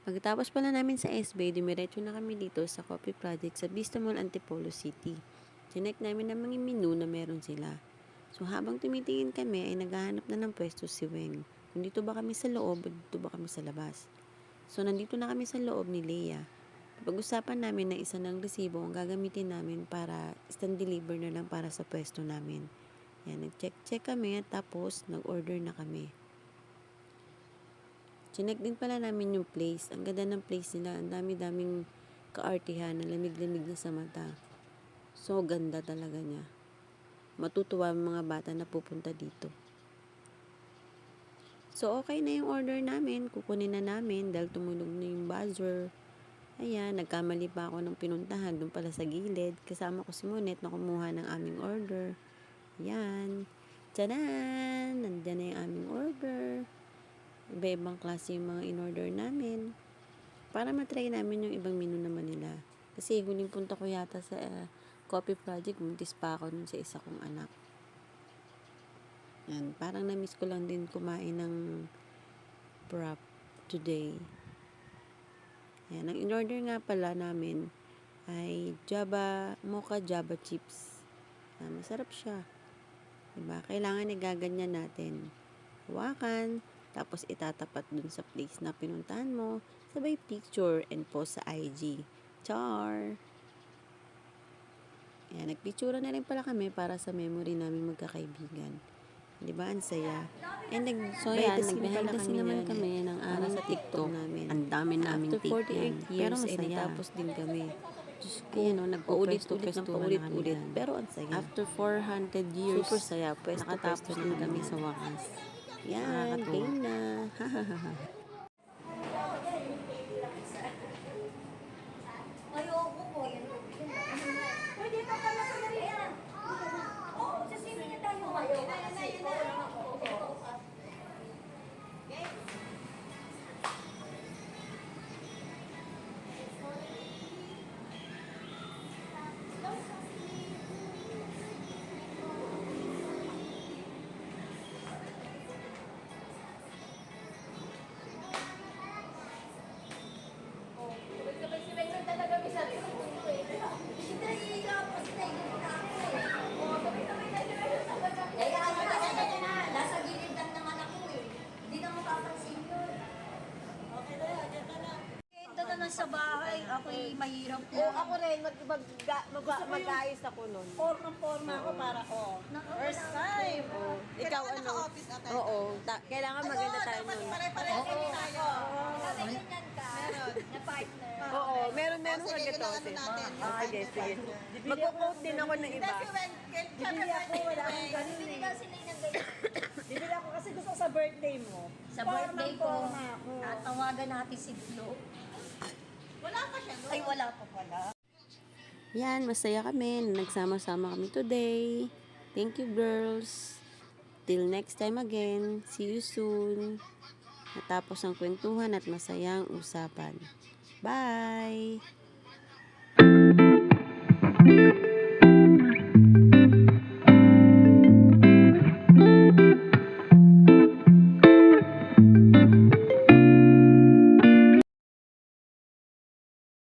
Pagkatapos pala namin sa SB, dumiretso na kami dito sa Coffee Project sa Vista Mall, Antipolo City. Chinek namin ang mga menu na meron sila. So habang tumitingin kami ay naghahanap na ng pwesto si Weng. Kung dito ba kami sa loob o dito ba kami sa labas. So nandito na kami sa loob ni Leia. Pag-usapan namin na isa ng resibo ang gagamitin namin para stand deliver na lang para sa pwesto namin. Yan, nag-check kami tapos nag-order na kami. Chinek din pala namin yung place. Ang ganda ng place nila. Ang dami-daming kaartihan na lamig-lamig na sa mata. So, ganda talaga niya. Matutuwa ang mga bata na pupunta dito. So, okay na yung order namin. Kukunin na namin dahil tumunog na yung buzzer. Ayan, nagkamali pa ako ng pinuntahan doon pala sa gilid. Kasama ko si Monet na kumuha ng aming order. Ayan. Tchanan! Nandyan na yung aming order. Iba-ibang klase yung mga in-order namin. Para matry namin yung ibang menu naman nila. Kasi huling punta ko yata sa Coffee Project, muntis pa ako nun sa isa kong anak. Yan, parang na-miss ko lang din kumain ng prop today. Yan, ang in-order nga pala namin ay mocha java chips. Yan, masarap siya. Diba? Kailangan igaganyan natin. Hawakan, tapos itatapat dun sa place na pinuntahan mo, sabay picture and post sa IG. Char! Ayan, nagpicture na rin pala kami para sa memory namin magkakaibigan. Diba, ang saya. And nag-behind the scene naman kami ng araw sa TikTok namin. Ang dami naming take yan. Pero masaya. Tapos din kami. Diyos ko, nag-paulit-ulit ng paulit-ulit. Pero ang saya. After 400 years, super saya. Nakatapos na kami sa wakas. Yan, game na. Ayoko po yan. Pwede ka pala sa dali. Oo, sa sino niya tayo. Sabay-sabay talaga may sabi ko eh. Hindi na iilapos na sabay-sabay talaga. Kaya na, nasa gilid lang naman ako eh. Hindi na mapapansin yun. Okay na yan, dyan ka na. Ito naman sa bahay, ako'y mahirap na. Oo, ako rin, mag-ayos ako nun. Forma ako para, First time. Ikaw ano? naka-office ate? Oo, kailangan maganda tayo nun. Pare-pareho kami tayo. Kasi ganyan ka, na partner. Oo, meron ka gato. Sige. Magko-quote din ako ng iba. Bibili ako, wala akong ganun. Bibili daw sila ng ganyan. Bibili ako kasi gusto ko sa birthday mo. Sa birthday ko, Forma ako. tatawagan natin si Glo. Wala pa siya, no? Ay, wala pa pala. Yan, masaya kami. Nagsama-sama kami today. Thank you, girls. Till next time again. See you soon. Natapos ang kwentuhan at masayang usapan. Bye!